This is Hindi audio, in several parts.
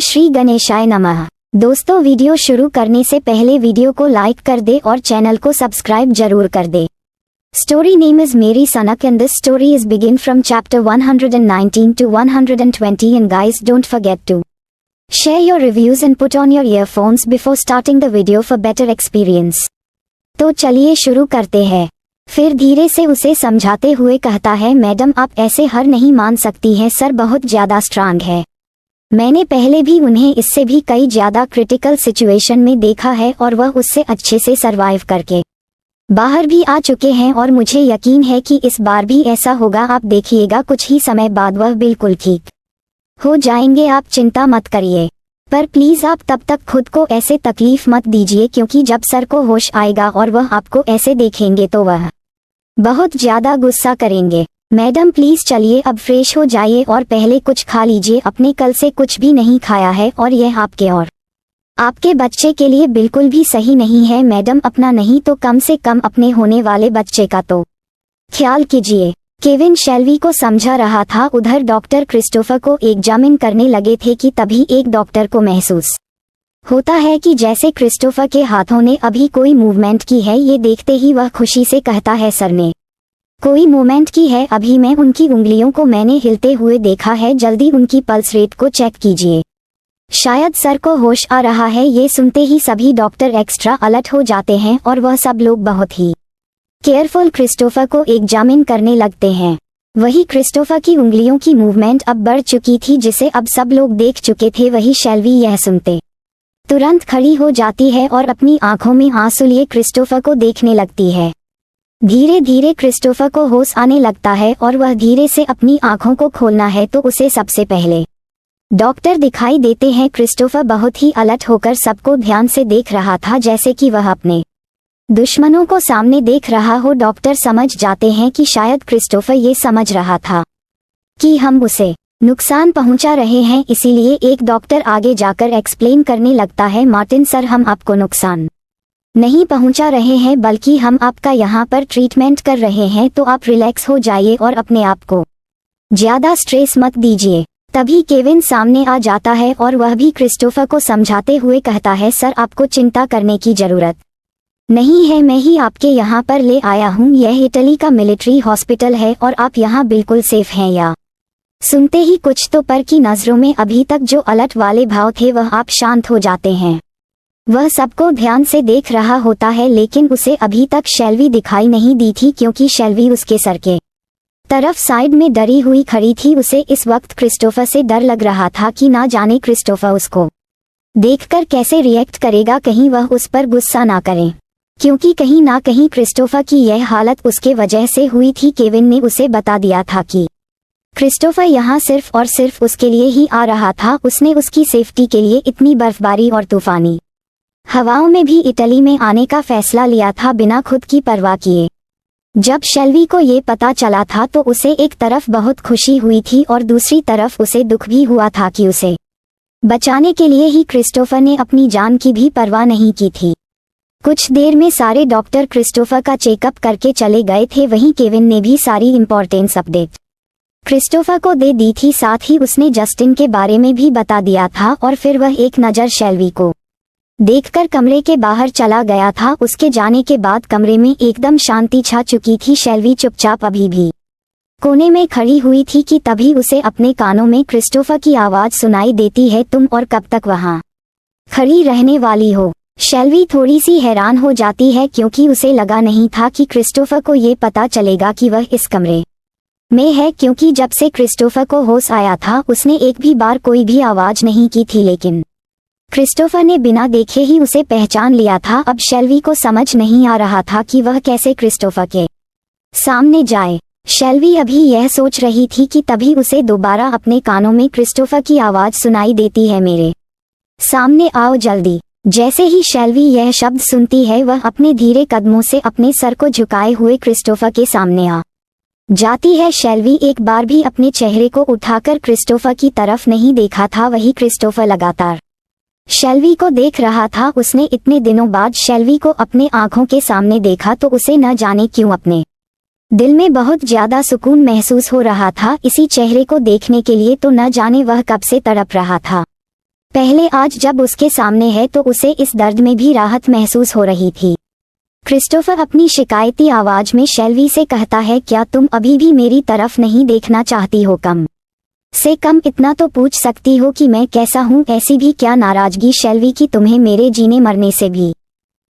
श्री गणेशाय नमः। दोस्तों, वीडियो शुरू करने से पहले वीडियो को लाइक कर दे और चैनल को सब्सक्राइब जरूर कर दे। स्टोरी नेम इज मेरी सनक and this story is begin from chapter 119 to 120 and guys don't forget to share your reviews and put on your earphones before starting the video for better experience। तो चलिए शुरू करते हैं। फिर धीरे से उसे समझाते हुए कहता है, मैडम आप ऐसे हार नहीं मान सकती हैं, सर बहुत ज्यादा स्ट्रांग है। मैंने पहले भी उन्हें इससे भी कई ज्यादा क्रिटिकल सिचुएशन में देखा है और वह उससे अच्छे से सरवाइव करके बाहर भी आ चुके हैं और मुझे यकीन है कि इस बार भी ऐसा होगा। आप देखिएगा, कुछ ही समय बाद वह बिल्कुल ठीक हो जाएंगे, आप चिंता मत करिए। पर प्लीज आप तब तक खुद को ऐसे तकलीफ मत दीजिए, क्योंकि जब सर को होश आएगा और वह आपको ऐसे देखेंगे तो वह बहुत ज्यादा गुस्सा करेंगे। मैडम प्लीज चलिए अब फ्रेश हो जाइए और पहले कुछ खा लीजिए, अपने कल से कुछ भी नहीं खाया है और यह आपके और आपके बच्चे के लिए बिल्कुल भी सही नहीं है। मैडम अपना नहीं तो कम से कम अपने होने वाले बच्चे का तो ख्याल कीजिए। केविन शेल्वी को समझा रहा था। उधर डॉक्टर क्रिस्टोफर को एग्जामिन करने लगे थे कि तभी एक डॉक्टर को महसूस होता है कि जैसे क्रिस्टोफर के हाथों ने अभी कोई मूवमेंट की है। ये देखते ही वह खुशी से कहता है, सर ने कोई मूवमेंट की है, अभी मैं उनकी उंगलियों को मैंने हिलते हुए देखा है, जल्दी उनकी पल्स रेट को चेक कीजिए, शायद सर को होश आ रहा है। ये सुनते ही सभी डॉक्टर एक्स्ट्रा अलर्ट हो जाते हैं और वह सब लोग बहुत ही केयरफुल क्रिस्टोफर को एग्जामिन करने लगते हैं। वही क्रिस्टोफर की उंगलियों की मूवमेंट अब बढ़ चुकी थी, जिसे अब सब लोग देख चुके थे। वही शेल्वी यह सुनते तुरंत खड़ी हो जाती है और अपनी आंखों में आंसू लिए क्रिस्टोफर को देखने लगती है। धीरे धीरे क्रिस्टोफर को होश आने लगता है और वह धीरे से अपनी आंखों को खोलना है तो उसे सबसे पहले डॉक्टर दिखाई देते हैं। क्रिस्टोफर बहुत ही अलर्ट होकर सबको ध्यान से देख रहा था, जैसे कि वह अपने दुश्मनों को सामने देख रहा हो। डॉक्टर समझ जाते हैं कि शायद क्रिस्टोफर ये समझ रहा था कि हम उसे नुकसान पहुंचा रहे हैं, इसीलिए एक डॉक्टर आगे जाकर एक्सप्लेन करने लगता है, मार्टिन सर हम आपको नुकसान नहीं पहुंचा रहे हैं, बल्कि हम आपका यहाँ पर ट्रीटमेंट कर रहे हैं, तो आप रिलैक्स हो जाइए और अपने आप को ज्यादा स्ट्रेस मत दीजिए। तभी केविन सामने आ जाता है और वह भी क्रिस्टोफर को समझाते हुए कहता है, सर आपको चिंता करने की जरूरत नहीं है, मैं ही आपके यहाँ पर ले आया हूँ। यह इटली का मिलिट्री हॉस्पिटल है और आप यहाँ बिल्कुल सेफ हैं। या सुनते ही कुछ तो पर की नजरों में अभी तक जो अलर्ट वाले भाव थे वह आप शांत हो जाते हैं। वह सबको ध्यान से देख रहा होता है, लेकिन उसे अभी तक शेल्वी दिखाई नहीं दी थी, क्योंकि शेल्वी उसके सर के तरफ साइड में डरी हुई खड़ी थी। उसे इस वक्त क्रिस्टोफर से डर लग रहा था कि ना जाने क्रिस्टोफर उसको देखकर कैसे रिएक्ट करेगा, कहीं वह उस पर गुस्सा ना करे, क्योंकि कहीं ना कहीं क्रिस्टोफर की यह हालत उसके वजह से हुई थी। केविन ने उसे बता दिया था कि क्रिस्टोफर यहाँ सिर्फ और सिर्फ उसके लिए ही आ रहा था। उसने उसकी सेफ्टी के लिए इतनी बर्फबारी और तूफानी हवाओं में भी इटली में आने का फैसला लिया था, बिना खुद की परवाह किए। जब शेल्वी को ये पता चला था तो उसे एक तरफ बहुत खुशी हुई थी और दूसरी तरफ उसे दुख भी हुआ था कि उसे बचाने के लिए ही क्रिस्टोफर ने अपनी जान की भी परवाह नहीं की थी। कुछ देर में सारे डॉक्टर क्रिस्टोफर का चेकअप करके चले गए थे। वहीं केविन ने भी सारी इंपॉर्टेंस अपडेट क्रिस्टोफर को दे दी थी, साथ ही उसने जस्टिन के बारे में भी बता दिया था और फिर वह एक नज़र शेल्वी को देखकर कमरे के बाहर चला गया था। उसके जाने के बाद कमरे में एकदम शांति छा चुकी थी। शेल्वी चुपचाप अभी भी कोने में खड़ी हुई थी कि तभी उसे अपने कानों में क्रिस्टोफर की आवाज सुनाई देती है, तुम और कब तक वहां खड़ी रहने वाली हो। शेल्वी थोड़ी सी हैरान हो जाती है, क्योंकि उसे लगा नहीं था कि क्रिस्टोफर को ये पता चलेगा कि वह इस कमरे में है, क्योंकि जब से क्रिस्टोफर को होश आया था उसने एक भी बार कोई भी आवाज नहीं की थी, लेकिन क्रिस्टोफर ने बिना देखे ही उसे पहचान लिया था। अब शेल्वी को समझ नहीं आ रहा था कि वह कैसे क्रिस्टोफर के सामने जाए। शेल्वी अभी यह सोच रही थी कि तभी उसे दोबारा अपने कानों में क्रिस्टोफर की आवाज सुनाई देती है, मेरे सामने आओ जल्दी। जैसे ही शेल्वी यह शब्द सुनती है वह अपने धीरे कदमों से अपने सर को झुकाए हुए क्रिस्टोफर के सामने आ जाती है। शेल्वी एक बार भी अपने चेहरे को उठाकर क्रिस्टोफर की तरफ नहीं देखा था। वही क्रिस्टोफर लगातार शेल्वी को देख रहा था। उसने इतने दिनों बाद शेल्वी को अपने आंखों के सामने देखा तो उसे न जाने क्यों अपने दिल में बहुत ज्यादा सुकून महसूस हो रहा था। इसी चेहरे को देखने के लिए तो न जाने वह कब से तड़प रहा था। पहले आज जब उसके सामने है तो उसे इस दर्द में भी राहत महसूस हो रही थी। क्रिस्टोफर अपनी शिकायती आवाज में शेल्वी से कहता है, क्या तुम अभी भी मेरी तरफ नहीं देखना चाहती हो? कम से कम इतना तो पूछ सकती हो कि मैं कैसा हूँ। ऐसी भी क्या नाराजगी शेल्वी की तुम्हें मेरे जीने मरने से भी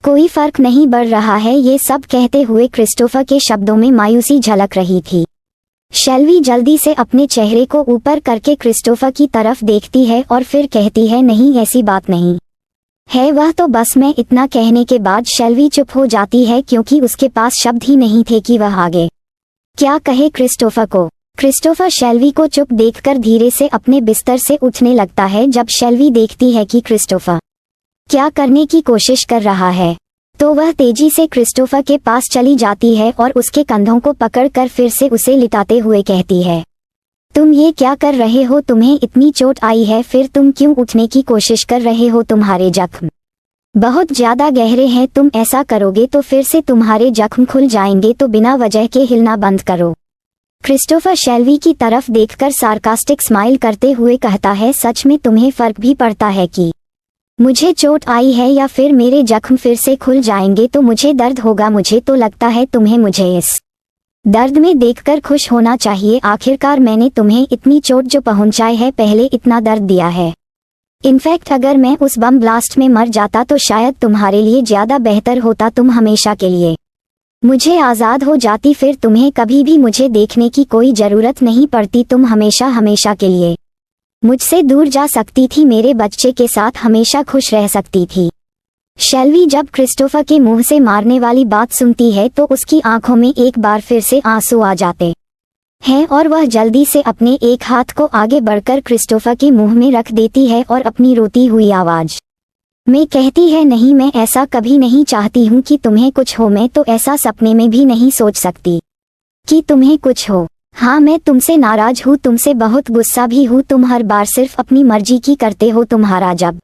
कोई फर्क नहीं पड़ रहा है? ये सब कहते हुए क्रिस्टोफर के शब्दों में मायूसी झलक रही थी। शेल्वी जल्दी से अपने चेहरे को ऊपर करके क्रिस्टोफर की तरफ देखती है और फिर कहती है, नहीं ऐसी बात नहीं है वह तो बस। मैं इतना कहने के बाद शेल्वी चुप हो जाती है क्योंकि उसके पास शब्द ही नहीं थे कि वह आगे क्या कहे क्रिस्टोफर को। क्रिस्टोफर शेल्वी को चुप देखकर धीरे से अपने बिस्तर से उठने लगता है। जब शेल्वी देखती है कि क्रिस्टोफर क्या करने की कोशिश कर रहा है तो वह तेजी से क्रिस्टोफर के पास चली जाती है और उसके कंधों को पकड़कर फिर से उसे लिटाते हुए कहती है, तुम ये क्या कर रहे हो? तुम्हें इतनी चोट आई है, फिर तुम क्यों उठने की कोशिश कर रहे हो? तुम्हारे जख्म बहुत ज्यादा गहरे हैं। तुम ऐसा करोगे तो फिर से तुम्हारे जख्म खुल जाएंगे, तो बिना वजह के हिलना बंद करो। क्रिस्टोफर शेल्वी की तरफ देखकर सार्कास्टिक स्माइल करते हुए कहता है, सच में तुम्हें फर्क भी पड़ता है कि मुझे चोट आई है या फिर मेरे जख्म फिर से खुल जाएंगे तो मुझे दर्द होगा? मुझे तो लगता है तुम्हें मुझे इस दर्द में देखकर खुश होना चाहिए। आखिरकार मैंने तुम्हें इतनी चोट जो पहुंचाई है, पहले इतना दर्द दिया है। इनफैक्ट अगर मैं उस बम ब्लास्ट में मर जाता तो शायद तुम्हारे लिए ज्यादा बेहतर होता। तुम हमेशा के लिए मुझे आज़ाद हो जाती, फिर तुम्हें कभी भी मुझे देखने की कोई ज़रूरत नहीं पड़ती। तुम हमेशा हमेशा के लिए मुझसे दूर जा सकती थी, मेरे बच्चे के साथ हमेशा खुश रह सकती थी। शेल्वी जब क्रिस्टोफर के मुंह से मारने वाली बात सुनती है तो उसकी आंखों में एक बार फिर से आंसू आ जाते हैं और वह जल्दी से अपने एक हाथ को आगे बढ़कर क्रिस्टोफर के मुंह में रख देती है और अपनी रोती हुई आवाज में कहती है, नहीं मैं ऐसा कभी नहीं चाहती हूँ कि तुम्हें कुछ हो। मैं तो ऐसा सपने में भी नहीं सोच सकती कि तुम्हें कुछ हो। हाँ, मैं तुमसे नाराज हूँ, तुमसे बहुत गुस्सा भी हूँ। तुम हर बार सिर्फ अपनी मर्जी की करते हो। तुम्हारा जब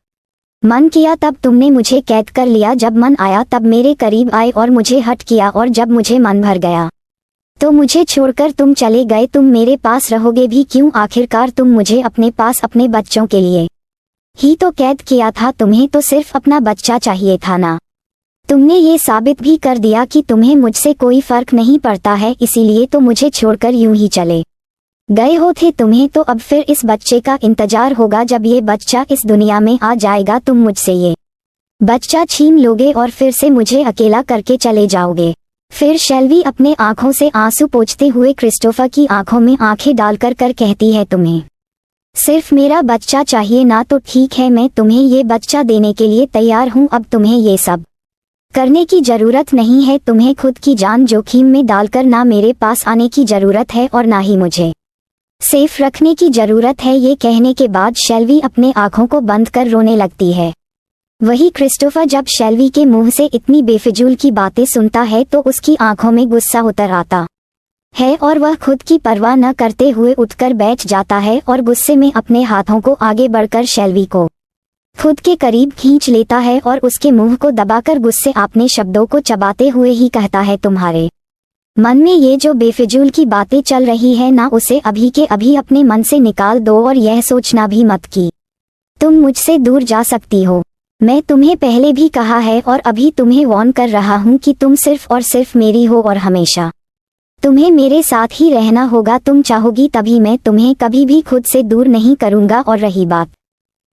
मन किया तब तुमने मुझे कैद कर लिया, जब मन आया तब मेरे करीब आए और मुझे हट किया, और जब मुझे मन भर गया तो मुझे छोड़कर तुम चले गए। तुम मेरे पास रहोगे भी क्यों? आखिरकार तुम मुझे अपने पास अपने बच्चों के लिए ही तो कैद किया था। तुम्हें तो सिर्फ अपना बच्चा चाहिए था ना। तुमने ये साबित भी कर दिया कि तुम्हें मुझसे कोई फर्क नहीं पड़ता है, इसीलिए तो मुझे छोड़कर यूं ही चले गए हो थे। तुम्हें तो अब फिर इस बच्चे का इंतजार होगा। जब ये बच्चा इस दुनिया में आ जाएगा तुम मुझसे ये बच्चा छीन लोगे और फिर से मुझे अकेला करके चले जाओगे। फिर शेल्वी अपने आंखों से आंसू पोंछते हुए क्रिस्टोफर की आंखों में आंखें डालकर कहती है, तुम्हें सिर्फ मेरा बच्चा चाहिए ना? तो ठीक है, मैं तुम्हें ये बच्चा देने के लिए तैयार हूँ। अब तुम्हें ये सब करने की जरूरत नहीं है। तुम्हें खुद की जान जोखिम में डालकर ना मेरे पास आने की जरूरत है और ना ही मुझे सेफ रखने की जरूरत है। ये कहने के बाद शेल्वी अपने आंखों को बंद कर रोने लगती है। वही क्रिस्टोफर जब शेल्वी के मुंह से इतनी बेफिजूल की बातें सुनता है तो उसकी आंखों में गुस्सा उतर आता है और वह खुद की परवाह न करते हुए उठकर बैठ जाता है और गुस्से में अपने हाथों को आगे बढ़कर शेल्वी को खुद के करीब खींच लेता है और उसके मुंह को दबाकर गुस्से अपने शब्दों को चबाते हुए ही कहता है, तुम्हारे मन में ये जो बेफिजूल की बातें चल रही है ना, उसे अभी के अभी अपने मन से निकाल दो और यह सोचना भी मत कि तुम मुझसे दूर जा सकती हो। मैं तुम्हें पहले भी कहा है और अभी तुम्हें वार्न कर रहा हूँ कि तुम सिर्फ और सिर्फ मेरी हो और हमेशा तुम्हें मेरे साथ ही रहना होगा। तुम चाहोगी तभी मैं तुम्हें कभी भी खुद से दूर नहीं करूँगा। और रही बात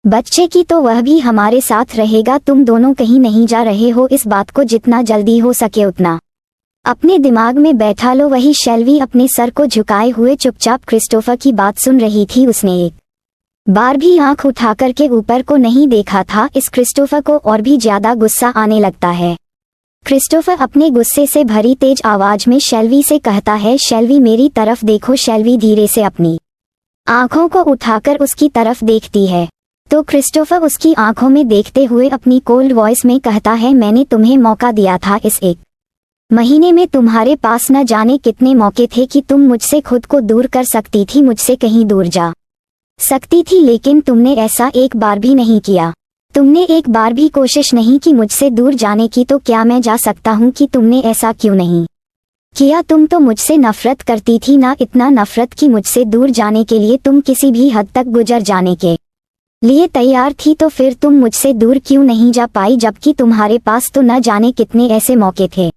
बच्चे की, तो वह भी हमारे साथ रहेगा। तुम दोनों कहीं नहीं जा रहे हो। इस बात को जितना जल्दी हो सके उतना अपने दिमाग में बैठा लो। वही शेल्वी अपने सर को झुकाए हुए चुपचाप क्रिस्टोफर की बात सुन रही थी। उसने एक बार भी आंख उठाकर के ऊपर को नहीं देखा था। इस क्रिस्टोफर को और भी ज्यादा गुस्सा आने लगता है। क्रिस्टोफर अपने गुस्से से भरी तेज आवाज में शेल्वी से कहता है, शेल्वी मेरी तरफ देखो। शेल्वी धीरे से अपनी आंखों को उठाकर उसकी तरफ देखती है तो क्रिस्टोफर उसकी आंखों में देखते हुए अपनी कोल्ड वॉइस में कहता है, मैंने तुम्हें मौका दिया था। इस एक महीने में तुम्हारे पास न जाने कितने मौके थे कि तुम मुझसे खुद को दूर कर सकती थी, मुझसे कहीं दूर जा सकती थी, लेकिन तुमने ऐसा एक बार भी नहीं किया। तुमने एक बार भी कोशिश नहीं की मुझसे दूर जाने की। तो क्या मैं जा सकता हूँ कि तुमने ऐसा क्यों नहीं किया? तुम तो मुझसे नफरत करती थी ना, इतना नफरत कि मुझसे दूर जाने के लिए तुम किसी भी हद तक गुजर जाने के लिए तैयार थी तो फिर तुम मुझसे दूर क्यों नहीं जा पाई, जबकि तुम्हारे पास तो न जाने कितने ऐसे मौके थे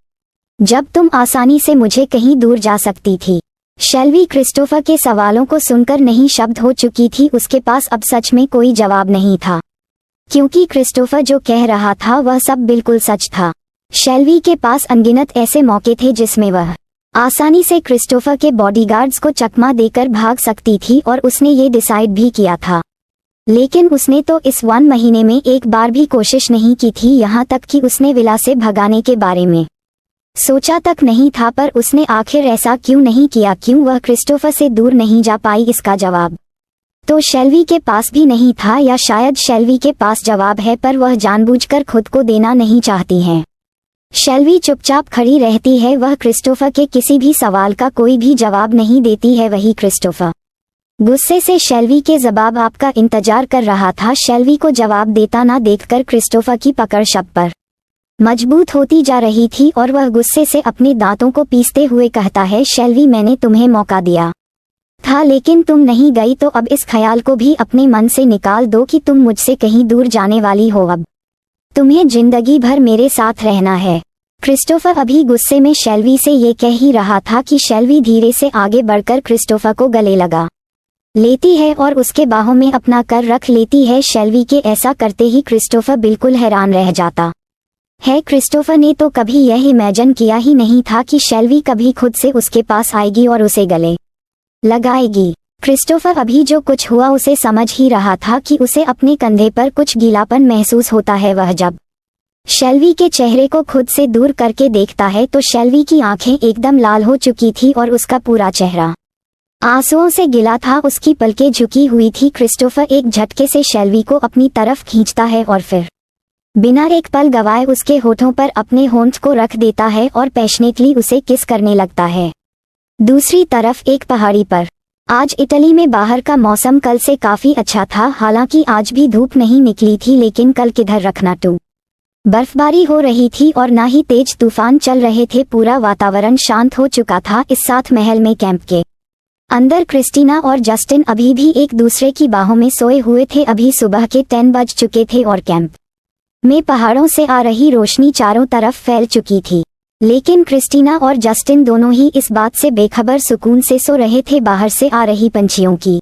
जब तुम आसानी से मुझे कहीं दूर जा सकती थी। शेल्वी क्रिस्टोफर के सवालों को सुनकर नहीं शब्द हो चुकी थी। उसके पास अब सच में कोई जवाब नहीं था, क्योंकि क्रिस्टोफर जो कह रहा था वह सब बिल्कुल सच था। शेल्वी के पास अनगिनत ऐसे मौके थे जिसमें वह आसानी से क्रिस्टोफर के बॉडीगार्ड्स को चकमा देकर भाग सकती थी, और उसने ये डिसाइड भी किया था। लेकिन उसने तो इस 1 महीने में एक बार भी कोशिश नहीं की थी, यहाँ तक कि उसने विला से भगाने के बारे में सोचा तक नहीं था। पर उसने आखिर ऐसा क्यों नहीं किया? क्यों वह क्रिस्टोफर से दूर नहीं जा पाई? इसका जवाब तो शेल्वी के पास भी नहीं था, या शायद शेल्वी के पास जवाब है पर वह जानबूझकर खुद को देना नहीं चाहती हैं। शेल्वी चुपचाप खड़ी रहती है, वह क्रिस्टोफर के किसी भी सवाल का कोई भी जवाब नहीं देती है। वही क्रिस्टोफर गुस्से से शेल्वी के जवाब आपका इंतजार कर रहा था। शेल्वी को जवाब देता ना देखकर क्रिस्टोफर की पकड़ शब्द पर मजबूत होती जा रही थी, और वह गुस्से से अपने दांतों को पीसते हुए कहता है, शेल्वी मैंने तुम्हें मौका दिया था लेकिन तुम नहीं गई, तो अब इस ख्याल को भी अपने मन से निकाल दो कि तुम मुझसे कहीं दूर जाने वाली हो। अब तुम्हें जिंदगी भर मेरे साथ रहना है। क्रिस्टोफर अभी गुस्से में शेल्वी से ये कह ही रहा था कि शेल्वी धीरे से आगे बढ़कर क्रिस्टोफर को गले लगा लेती है और उसके बाहों में अपना कर रख लेती है। शेल्वी के ऐसा करते ही क्रिस्टोफर बिल्कुल हैरान रह जाता है। क्रिस्टोफर ने तो कभी यह इमेजिन किया ही नहीं था कि शेल्वी कभी खुद से उसके पास आएगी और उसे गले लगाएगी। क्रिस्टोफर अभी जो कुछ हुआ उसे समझ ही रहा था कि उसे अपने कंधे पर कुछ गीलापन महसूस होता है। वह जब शेल्वी के चेहरे को खुद से दूर करके देखता है तो शेल्वी की आंखें एकदम लाल हो चुकी थी और उसका पूरा चेहरा आंसुओं से गिला था। उसकी पलकें झुकी हुई थी। क्रिस्टोफर एक झटके से शेल्वी को अपनी तरफ खींचता है और फिर बिना एक पल गवाए उसके होठों पर अपने होंठ को रख देता है और पैशनेटली उसे किस करने लगता है। दूसरी तरफ एक पहाड़ी पर आज इटली में बाहर का मौसम कल से काफी अच्छा था। हालांकि आज भी धूप नहीं निकली थी, लेकिन कल किधर रखना टू बर्फबारी हो रही थी और ना ही तेज तूफान चल रहे थे। पूरा वातावरण शांत हो चुका था। इस साथ महल में कैंप के अंदर क्रिस्टीना और जस्टिन अभी भी एक दूसरे की बाहों में सोए हुए थे। अभी सुबह के 10 बज चुके थे और कैंप में पहाड़ों से आ रही रोशनी चारों तरफ फैल चुकी थी। लेकिन क्रिस्टीना और जस्टिन दोनों ही इस बात से बेखबर सुकून से सो रहे थे। बाहर से आ रही पंछियों की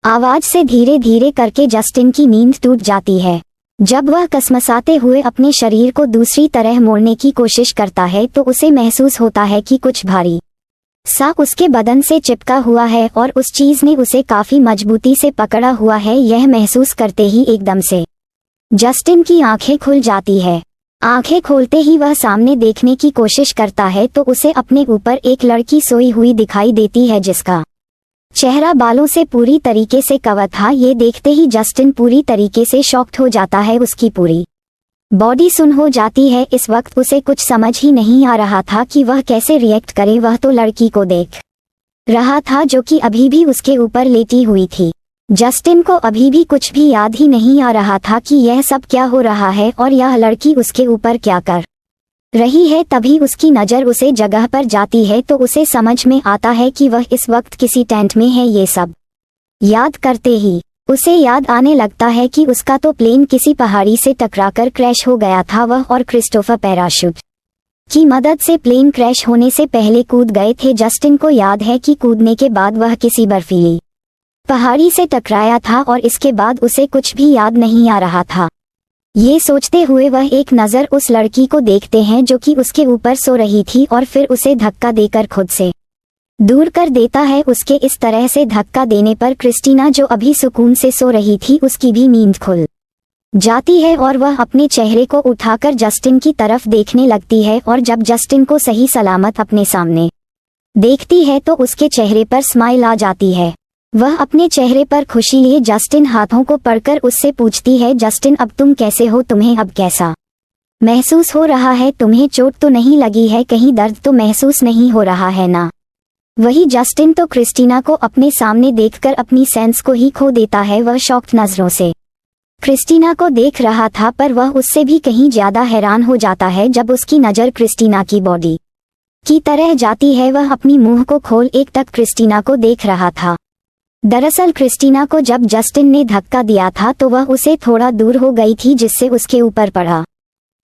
आवाज से धीरे धीरे करके जस्टिन की नींद टूट जाती है। जब वह कसमसाते हुए अपने शरीर को दूसरी तरह मोड़ने की कोशिश करता है तो उसे महसूस होता है कि कुछ भारी सा उसके बदन से चिपका हुआ है और उस चीज ने उसे काफी मजबूती से पकड़ा हुआ है। यह महसूस करते ही एकदम से जस्टिन की आंखें खुल जाती है। आंखें खोलते ही वह सामने देखने की कोशिश करता है तो उसे अपने ऊपर एक लड़की सोई हुई दिखाई देती है जिसका चेहरा बालों से पूरी तरीके से कवर था। ये देखते ही जस्टिन पूरी तरीके से शॉक्ड हो जाता है। उसकी पूरी बॉडी सुन हो जाती है। इस वक्त उसे कुछ समझ ही नहीं आ रहा था कि वह कैसे रिएक्ट करे। वह तो लड़की को देख रहा था जो कि अभी भी उसके ऊपर लेटी हुई थी। जस्टिन को अभी भी कुछ भी याद ही नहीं आ रहा था कि यह सब क्या हो रहा है और यह लड़की उसके ऊपर क्या कर रही है। तभी उसकी नज़र उसे जगह पर जाती है तो उसे समझ में आता है कि वह इस वक्त किसी टेंट में है। ये सब याद करते ही उसे याद आने लगता है कि उसका तो प्लेन किसी पहाड़ी से टकराकर क्रैश हो गया था। वह और क्रिस्टोफर पैराशूट की मदद से प्लेन क्रैश होने से पहले कूद गए थे। जस्टिन को याद है कि कूदने के बाद वह किसी बर्फीली पहाड़ी से टकराया था और इसके बाद उसे कुछ भी याद नहीं आ रहा था। ये सोचते हुए वह एक नज़र उस लड़की को देखते हैं जो कि उसके ऊपर सो रही थी और फिर उसे धक्का देकर खुद से दूर कर देता है। उसके इस तरह से धक्का देने पर क्रिस्टीना जो अभी सुकून से सो रही थी उसकी भी नींद खुल जाती है और वह अपने चेहरे को उठाकर जस्टिन की तरफ देखने लगती है। और जब जस्टिन को सही सलामत अपने सामने देखती है तो उसके चेहरे पर स्माइल आ जाती है। वह अपने चेहरे पर खुशी लिए जस्टिन हाथों को पकड़कर उससे पूछती है, जस्टिन अब तुम कैसे हो? तुम्हें अब कैसा महसूस हो रहा है? तुम्हें चोट तो नहीं लगी है? कहीं दर्द तो महसूस नहीं हो रहा है ना? वही जस्टिन तो क्रिस्टीना को अपने सामने देखकर अपनी सेंस को ही खो देता है। वह शॉक्ड नजरों से क्रिस्टीना को देख रहा था पर वह उससे भी कहीं ज्यादा हैरान हो जाता है जब उसकी नज़र क्रिस्टीना की बॉडी की तरह जाती है। वह अपनी मुंह को खोल एक टक क्रिस्टीना को देख रहा था। दरअसल क्रिस्टीना को जब जस्टिन ने धक्का दिया था तो वह उसे थोड़ा दूर हो गई थी, जिससे उसके ऊपर पड़ा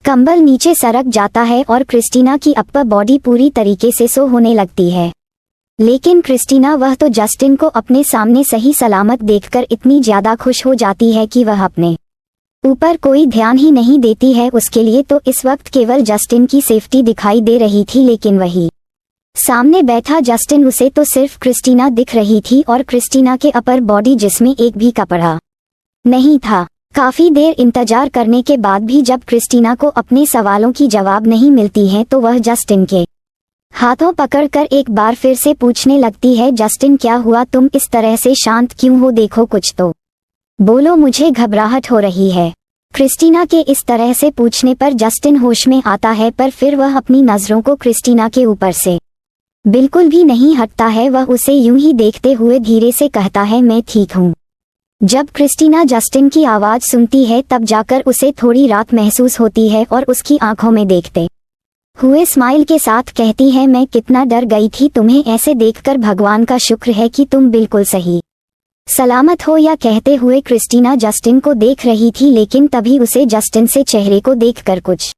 कंबल नीचे सरक जाता है और क्रिस्टीना की अपर बॉडी पूरी तरीके से सो होने लगती है। लेकिन क्रिस्टीना वह तो जस्टिन को अपने सामने सही सलामत देखकर इतनी ज्यादा खुश हो जाती है कि वह अपने ऊपर कोई ध्यान ही नहीं देती है। उसके लिए तो इस वक्त केवल जस्टिन की सेफ्टी दिखाई दे रही थी, लेकिन वही सामने बैठा जस्टिन, उसे तो सिर्फ क्रिस्टीना दिख रही थी और क्रिस्टीना के अपर बॉडी जिसमें एक भी कपड़ा नहीं था। काफी देर इंतजार करने के बाद भी जब क्रिस्टीना को अपने सवालों की जवाब नहीं मिलती है तो वह जस्टिन के हाथों पकड़कर एक बार फिर से पूछने लगती है, जस्टिन क्या हुआ, तुम इस तरह से शांत क्यों हो, देखो कुछ तो बोलो, मुझे घबराहट हो रही है। क्रिस्टीना के इस तरह से पूछने पर जस्टिन होश में आता है, पर फिर वह अपनी नजरों को क्रिस्टीना के ऊपर से बिल्कुल भी नहीं हटता है। वह उसे यूं ही देखते हुए धीरे से कहता है, मैं ठीक हूँ। जब क्रिस्टीना जस्टिन की आवाज सुनती है तब जाकर उसे थोड़ी राहत महसूस होती है और उसकी आंखों में देखते हुए स्माइल के साथ कहती है, मैं कितना डर गई थी तुम्हें ऐसे देखकर, भगवान का शुक्र है कि तुम बिल्कुल सही सलामत हो। या कहते हुए क्रिस्टीना जस्टिन को देख रही थी, लेकिन तभी उसे जस्टिन से चेहरे को देखकर कुछ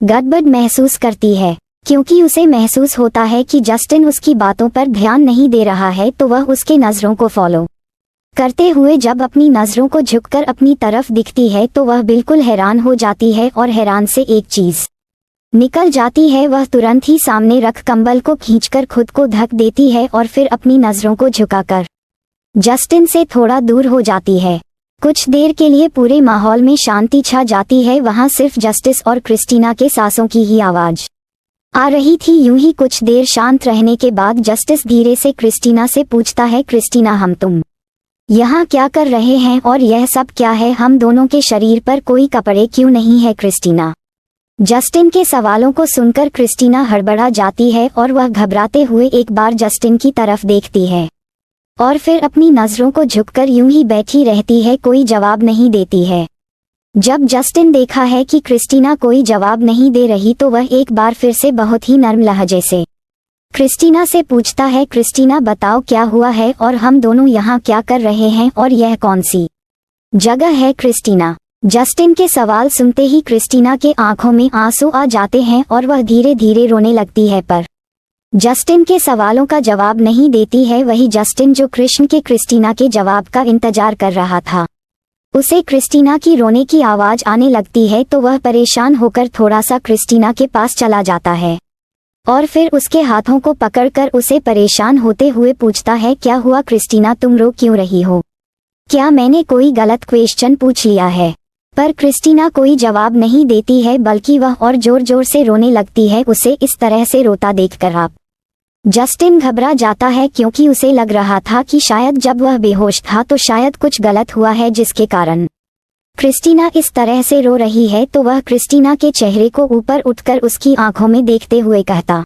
गड़बड़ महसूस करती है, क्योंकि उसे महसूस होता है कि जस्टिन उसकी बातों पर ध्यान नहीं दे रहा है। तो वह उसके नजरों को फॉलो करते हुए जब अपनी नजरों को झुककर अपनी तरफ दिखती है तो वह बिल्कुल हैरान हो जाती है और हैरान से एक चीज निकल जाती है। वह तुरंत ही सामने रख कंबल को खींचकर खुद को ढक देती है और फिर अपनी नजरों को झुकाकर जस्टिन से थोड़ा दूर हो जाती है। कुछ देर के लिए पूरे माहौल में शांति छा जाती है। वहां सिर्फ जस्टिस और क्रिस्टीना के सांसों की ही आवाज आ रही थी। यूं ही कुछ देर शांत रहने के बाद जस्टिस धीरे से क्रिस्टीना से पूछता है, क्रिस्टीना हम तुम यहाँ क्या कर रहे हैं और यह सब क्या है, हम दोनों के शरीर पर कोई कपड़े क्यों नहीं है क्रिस्टीना। जस्टिन के सवालों को सुनकर क्रिस्टीना हड़बड़ा जाती है और वह घबराते हुए एक बार जस्टिन की तरफ देखती है और फिर अपनी नजरों को झुककर यूं ही बैठी रहती है, कोई जवाब नहीं देती है। जब जस्टिन देखा है कि क्रिस्टीना कोई जवाब नहीं दे रही तो वह एक बार फिर से बहुत ही नर्म लहजे से क्रिस्टीना से पूछता है, क्रिस्टीना बताओ क्या हुआ है और हम दोनों यहाँ क्या कर रहे हैं और यह कौन सी जगह है क्रिस्टीना। जस्टिन के सवाल सुनते ही क्रिस्टीना के आंखों में आंसू आ जाते हैं और वह धीरे धीरे रोने लगती है, पर जस्टिन के सवालों का जवाब नहीं देती है। वही जस्टिन जो कृष्ण के क्रिस्टीना के जवाब का इंतजार कर रहा था, उसे क्रिस्टीना की रोने की आवाज आने लगती है तो वह परेशान होकर थोड़ा सा क्रिस्टीना के पास चला जाता है और फिर उसके हाथों को पकड़कर उसे परेशान होते हुए पूछता है, क्या हुआ क्रिस्टीना, तुम रो क्यों रही हो, क्या मैंने कोई गलत क्वेश्चन पूछ लिया है। पर क्रिस्टीना कोई जवाब नहीं देती है, बल्कि वह और जोर जोर से रोने लगती है। उसे इस तरह से रोता देखकर आप जस्टिन घबरा जाता है, क्योंकि उसे लग रहा था कि शायद जब वह बेहोश था तो शायद कुछ गलत हुआ है जिसके कारण क्रिस्टीना इस तरह से रो रही है। तो वह क्रिस्टीना के चेहरे को ऊपर उठकर उसकी आंखों में देखते हुए कहता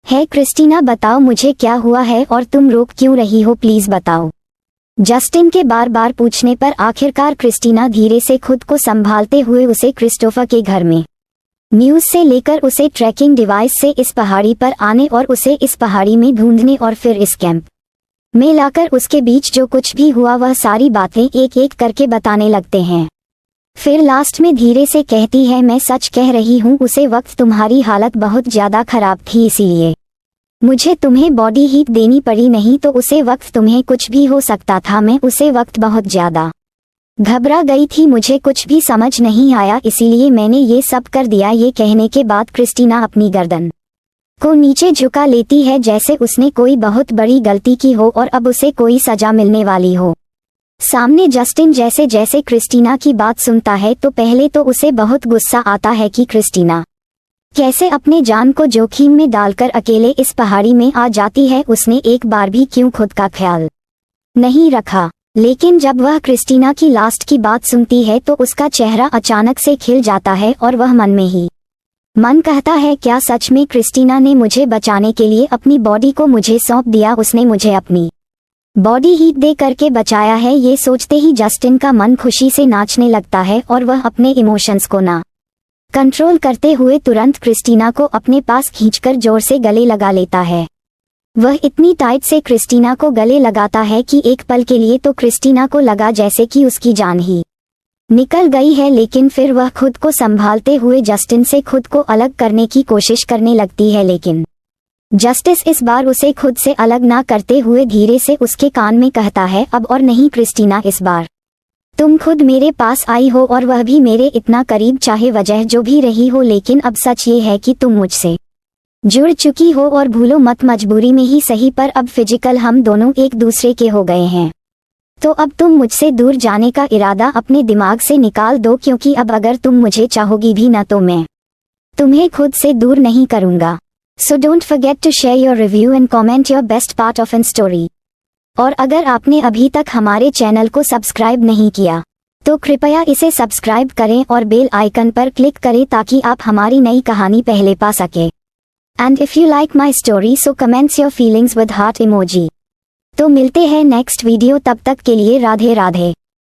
है, क्रिस्टीना बताओ मुझे क्या हुआ है और तुम रो क्यों रही हो, प्लीज बताओ। जस्टिन के बार बार पूछने पर आखिरकार क्रिस्टीना धीरे से खुद को संभालते हुए उसे क्रिस्टोफर के घर में न्यूज से लेकर उसे ट्रैकिंग डिवाइस से इस पहाड़ी पर आने और उसे इस पहाड़ी में ढूंढने और फिर इस कैंप में लाकर उसके बीच जो कुछ भी हुआ वह सारी बातें एक एक करके बताने लगते हैं। फिर लास्ट में धीरे से कहती है, मैं सच कह रही हूँ, उसे वक्त तुम्हारी हालत बहुत ज्यादा खराब थी, इसीलिए मुझे तुम्हें बॉडी हीट देनी पड़ी, नहीं तो उसे वक्त तुम्हें कुछ भी हो सकता था। मैं उसे वक्त बहुत ज्यादा घबरा गई थी, मुझे कुछ भी समझ नहीं आया, इसीलिए मैंने ये सब कर दिया। ये कहने के बाद क्रिस्टीना अपनी गर्दन को नीचे झुका लेती है, जैसे उसने कोई बहुत बड़ी गलती की हो और अब उसे कोई सजा मिलने वाली हो। सामने जस्टिन जैसे जैसे क्रिस्टीना की बात सुनता है तो पहले तो उसे बहुत गुस्सा आता है कि क्रिस्टीना कैसे अपने जान को जोखिम में डालकर अकेले इस पहाड़ी में आ जाती है। उसने एक बार भी क्यों खुद का ख्याल नहीं रखा। लेकिन जब वह क्रिस्टीना की लास्ट की बात सुनती है तो उसका चेहरा अचानक से खिल जाता है और वह मन में ही मन कहता है, क्या सच में क्रिस्टीना ने मुझे बचाने के लिए अपनी बॉडी को मुझे सौंप दिया, उसने मुझे अपनी बॉडी हीट दे करके बचाया है। ये सोचते ही जस्टिन का मन खुशी से नाचने लगता है और वह अपने इमोशंस को ना कंट्रोल करते हुए तुरंत क्रिस्टीना को अपने पास खींचकर जोर से गले लगा लेता है। वह इतनी टाइट से क्रिस्टीना को गले लगाता है कि एक पल के लिए तो क्रिस्टीना को लगा जैसे कि उसकी जान ही निकल गई है, लेकिन फिर वह खुद को संभालते हुए जस्टिन से खुद को अलग करने की कोशिश करने लगती है, लेकिन जस्टिस इस बार उसे खुद से अलग ना करते हुए धीरे से उसके कान में कहता है, अब और नहीं क्रिस्टीना, इस बार तुम खुद मेरे पास आई हो और वह भी मेरे इतना करीब, चाहे वजह जो भी रही हो, लेकिन अब सच ये है कि तुम मुझसे जुड़ चुकी हो और भूलो मत, मजबूरी में ही सही पर अब फिजिकल हम दोनों एक दूसरे के हो गए हैं। तो अब तुम मुझसे दूर जाने का इरादा अपने दिमाग से निकाल दो, क्योंकि अब अगर तुम मुझे चाहोगी भी ना तो मैं तुम्हें खुद से दूर नहीं करूंगा। So don't forget to share your review and comment your best part of an story. और अगर आपने अभी तक हमारे चैनल को सब्सक्राइब नहीं किया तो कृपया इसे सब्सक्राइब करें और बेल आइकन पर क्लिक करें ताकि आप हमारी नई कहानी पहले पा सके। And if you like my story so comments your feelings with heart emoji. तो मिलते हैं नेक्स्ट वीडियो, तब तक के लिए राधे राधे।